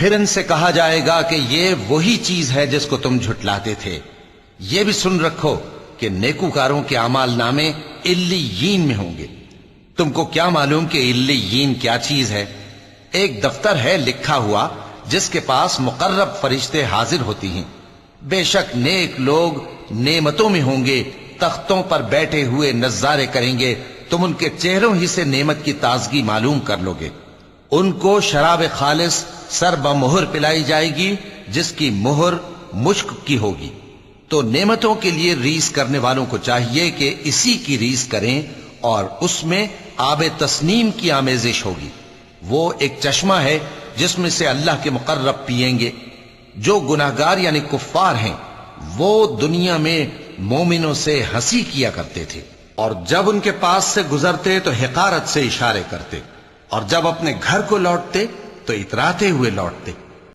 پھر ان سے کہا جائے گا کہ یہ وہی چیز ہے جس کو تم جھٹلاتے تھے۔ یہ بھی سن رکھو کہ نیکوکاروں کے اعمال نامے علیین میں ہوں گے۔ تم کو کیا معلوم کہ علیین کیا چیز ہے؟ ایک دفتر ہے لکھا ہوا جس کے پاس مقرب فرشتے حاضر ہوتی ہیں۔ بے شک نیک لوگ نعمتوں میں ہوں گے، تختوں پر بیٹھے ہوئے نظارے کریں گے، تم ان کے چہروں ہی سے نعمت کی تازگی معلوم کر لو گے۔ ان کو شراب خالص سر بمہر پلائی جائے گی جس کی مہر مشک کی ہوگی۔ تو نعمتوں کے لیے ریس کرنے والوں کو چاہیے کہ اسی کی ریس کریں، اور اس میں آب تسنیم کی آمیزش ہوگی۔ وہ ایک چشمہ ہے جس میں سے اللہ کے مقرب پیئیں گے۔ جو گناہگار یعنی کفار ہیں وہ دنیا میں مومنوں سے ہنسی کیا کرتے تھے، اور جب ان کے پاس سے گزرتے تو حقارت سے اشارے کرتے، اور جب اپنے گھر کو لوٹتے تو اتراتے ہوئے لوٹتے۔